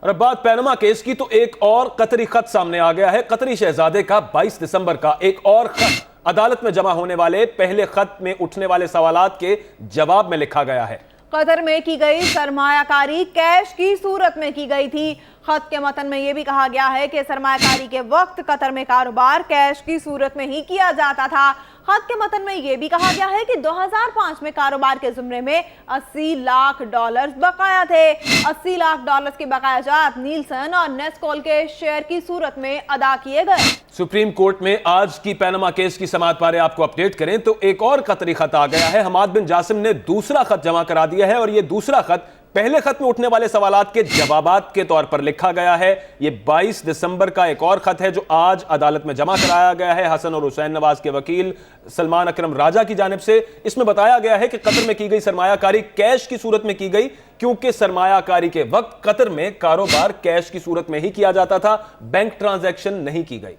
اور اب بات پینما کیس کی، تو ایک اور قطری خط سامنے آ گیا ہے۔ قطری شہزادے کا 22 دسمبر کا ایک اور خط عدالت میں جمع ہونے والے پہلے خط میں اٹھنے والے سوالات کے جواب میں لکھا گیا ہے۔ قطر میں کی گئی سرمایہ کاری کیش کی صورت میں کی گئی تھی۔ خط کے متن میں یہ بھی کہا گیا ہے کہ سرمایہ کاری کے وقت قطر میں کاروبار کیش کی صورت میں ہی کیا جاتا تھا۔ خط کے متن میں یہ بھی کہا گیا ہے کہ 2005 میں کاروبار کے زمرے میں $80 لاکھ بقایا تھے۔ $80 لاکھ کے بقایا جات نیلسن اور نیسکول کے شیئر کی صورت میں ادا کیے گئے۔ سپریم کورٹ میں آج کی پینما کیس کی سماعت بارے آپ کو اپڈیٹ کریں تو ایک اور قطری خط آ گیا ہے۔ حماد بن جاسم نے دوسرا خط جمع کرا دیا ہے، اور یہ دوسرا خط پہلے خط میں اٹھنے والے سوالات کے جوابات کے طور پر لکھا گیا ہے۔ یہ 22 دسمبر کا ایک اور خط ہے جو آج عدالت میں جمع کرایا گیا ہے حسن اور حسین نواز کے وکیل سلمان اکرم راجہ کی جانب سے۔ اس میں بتایا گیا ہے کہ قطر میں کی گئی سرمایہ کاری کیش کی صورت میں کی گئی، کیونکہ سرمایہ کاری کے وقت قطر میں کاروبار کیش کی صورت میں ہی کیا جاتا تھا، بینک ٹرانزیکشن نہیں کی گئی۔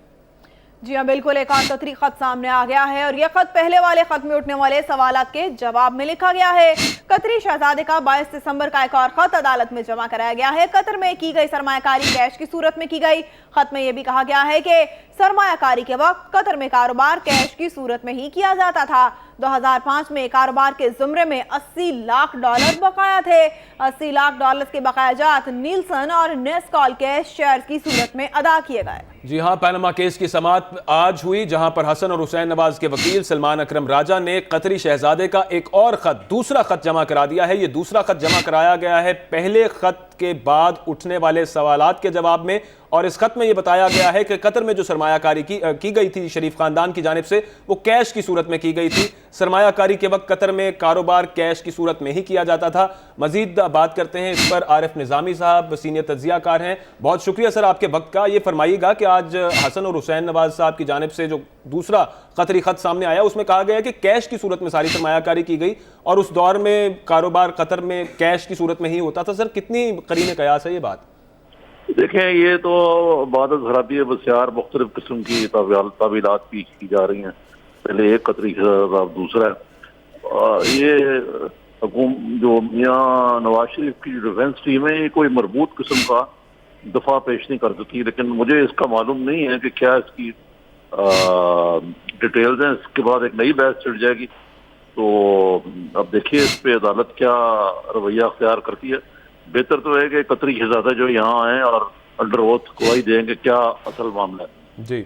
جی ہاں، بالکل ایک اور قطری خط سامنے آ گیا ہے، اور یہ خط پہلے والے خط میں اٹھنے والے سوالات کے جواب میں لکھا گیا ہے۔ قطری شہزادے کا 22 دسمبر کا ایک اور خط عدالت میں جمع کرایا گیا ہے۔ قطر میں کی گئی سرمایہ کاری کیش کی صورت میں کی گئی۔ خط میں یہ بھی کہا گیا ہے کہ سرمایہ کاری کے وقت قطر میں کاروبار کیش کی صورت میں ہی کیا جاتا تھا۔ 2005 میں کاروبار کے زمرے میں $80 لاکھ بقایا تھے۔ $80 لاکھ کے بقایا جات نیلسن اور نیسکول کے شیئر کی صورت میں ادا کیے گئے۔ جی ہاں، پینما کیس کی سماعت آج ہوئی، جہاں پر حسن اور حسین نواز کے وکیل سلمان اکرم راجہ نے قطری شہزادے کا ایک اور خط، دوسرا خط جمع کرا دیا ہے۔ یہ دوسرا خط جمع کرایا گیا ہے پہلے خط کے بعد اٹھنے والے سوالات کے جواب میں، اور اس خط میں یہ بتایا گیا ہے کہ قطر میں جو سرمایہ کاری کی گئی تھی شریف خاندان کی جانب سے، وہ کیش کی صورت میں کی گئی تھی۔ سرمایہ کاری کے وقت قطر میں کاروبار کیش کی صورت میں ہی کیا جاتا تھا۔ مزید بات کرتے ہیں اس پر عارف نظامی صاحب، سینئر تجزیہ کار ہیں۔ بہت شکریہ سر آپ کے وقت کا۔ یہ فرمائیے گا کہ آج حسن اور حسین نواز صاحب کی جانب سے جو دوسرا قطری خط سامنے آیا، اس میں کہا گیا کہ کیش کی صورت میں ساری سرمایہ کاری کی گئی، اور اس دور میں کاروبار قطر میں کیش کی صورت میں ہی ہوتا تھا۔ سر کتنی قرین قیاس ہے یہ بات؟ دیکھیں، یہ تو بعد حرابی بسیار مختلف قسم کی تعویلات پیش کی جا رہی ہیں۔ پہلے ایک قطری خط، دوسرا یہ جو میاں نواز شریف کی ڈیفینس ٹیم ہے، یہ کوئی مربوط قسم کا دفاع پیش نہیں کر سکی، لیکن مجھے اس کا معلوم نہیں ہے کہ کیا اس کی ڈیٹیلز ہیں۔ اس کے بعد ایک نئی بحث چڑھ جائے گی، تو اب دیکھیے اس پہ عدالت کیا رویہ اختیار کرتی ہے۔ بہتر تو ہے کہ قطری شہزادہ جو یہاں آئیں اور انڈر اوتھ گواہی دیں کہ کیا اصل معاملہ ہے۔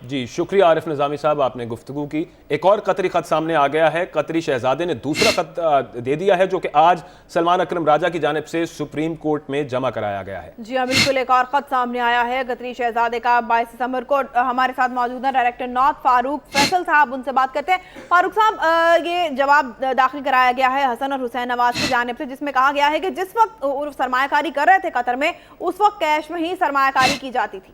جی شکریہ عارف نظامی صاحب، آپ نے گفتگو کی۔ ایک اور قطری خط سامنے آ گیا ہے۔ قطری شہزادے نے دوسرا خط دے دیا ہے جو کہ آج سلمان اکرم راجہ کی جانب سے سپریم کورٹ میں جمع کرایا گیا ہے۔ جی ہاں، بالکل ایک اور خط سامنے آیا ہے قطری شہزادے کا 22 دسمبر کو۔ ہمارے ساتھ موجود ہیں ڈائریکٹر نارتھ فاروق فیصل صاحب، ان سے بات کرتے ہیں۔ فاروق صاحب، یہ جواب داخل کرایا گیا ہے حسن اور حسین نواز کی جانب سے، جس میں کہا گیا ہے کہ جس وقت سرمایہ کاری کر رہے تھے قطر میں، اس وقت کیش میں ہی سرمایہ کاری کی جاتی تھی۔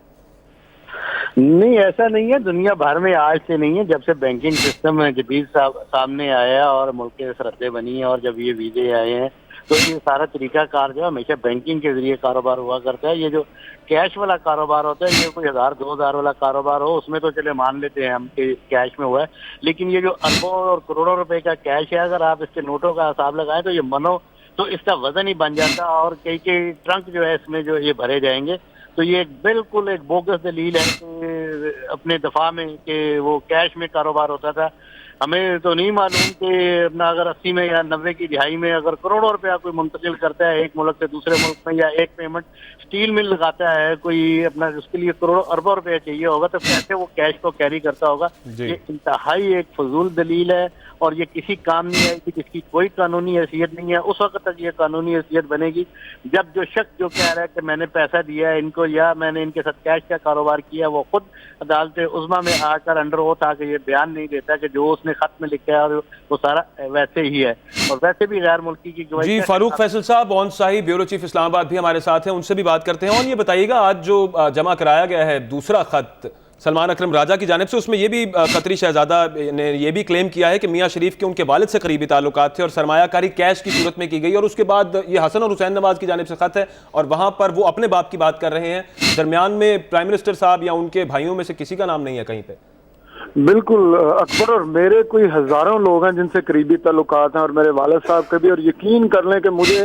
نہیں، ایسا نہیں ہے، دنیا بھر میں آج سے نہیں ہے، جب سے بینکنگ سسٹم جدید سامنے آیا اور ملک کے سرحدیں بنی ہیں اور جب یہ ویزے آئے ہیں، تو یہ سارا طریقہ کار جو ہے ہمیشہ بینکنگ کے ذریعے کاروبار ہوا کرتا ہے۔ یہ جو کیش والا کاروبار ہوتا ہے، یہ کوئی 1000-2000 والا کاروبار ہو، اس میں تو چلے مان لیتے ہیں ہم کہ کیش میں ہوا ہے، لیکن یہ جو اربوں اور کروڑوں روپے کا کیش ہے، اگر آپ اس کے نوٹوں کا حساب لگائیں تو یہ منو تو اس کا وزن ہی بن جاتا، اور کئی ٹرنک جو ہے اس میں جو یہ بھرے جائیں گے۔ تو یہ بالکل ایک بوگس دلیل ہے کہ اپنے دفاع میں کہ وہ کیش میں کاروبار ہوتا تھا۔ ہمیں تو نہیں معلوم کہ اپنا اگر 80 میں یا 90 کی دہائی میں اگر کروڑوں روپیہ کوئی منتقل کرتا ہے ایک ملک سے دوسرے ملک میں، یا ایک پیمنٹ اسٹیل مل لگاتا ہے کوئی اپنا، اس کے لیے کروڑوں اربوں روپے چاہیے ہوگا، تو کیسے وہ کیش کو کیری کرتا ہوگا؟ یہ انتہائی ایک فضول دلیل ہے، اور یہ کسی کام نہیں ہے، جس کی کوئی قانونی حیثیت نہیں ہے۔ اس وقت تک یہ قانونی حیثیت بنے گی جب جو شخص جو کہہ رہا ہے کہ میں نے پیسہ دیا ہے ان کو یا میں نے ان کے ساتھ کیش کا کاروبار کیا، وہ خود عدالت عظمیٰ میں آ کر انڈر اوتھ آ کے یہ بیان نہیں دیتا کہ جو اس نے خط میں لکھا ہے اور وہ سارا ویسے ہی ہے، اور ویسے بھی غیر ملکی کی گواہی۔ جی فاروق فیصل صاحب، اون صاحب بیورو چیف اسلام آباد بھی ہمارے ساتھ ہیں، ان سے بھی بات کرتے ہیں۔ اور یہ بتائیے گا، آج جو جمع کرایا گیا ہے دوسرا خط سلمان اکرم راجہ کی جانب سے، اس میں یہ بھی قطری شہزادہ نے یہ بھی کلیم کیا ہے کہ میاں شریف کے ان کے والد سے قریبی تعلقات تھے اور سرمایہ کاری کیش کی صورت میں کی گئی، اور اس کے بعد یہ حسن اور حسین نواز کی جانب سے خط ہے، اور وہاں پر وہ اپنے باپ کی بات کر رہے ہیں، درمیان میں پرائم منسٹر صاحب یا ان کے بھائیوں میں سے کسی کا نام نہیں ہے کہیں پہ۔ بالکل اکبر، اور میرے کوئی ہزاروں لوگ ہیں جن سے قریبی تعلقات ہیں، اور میرے والد صاحب کے بھی، اور یقین کر لیں کہ مجھے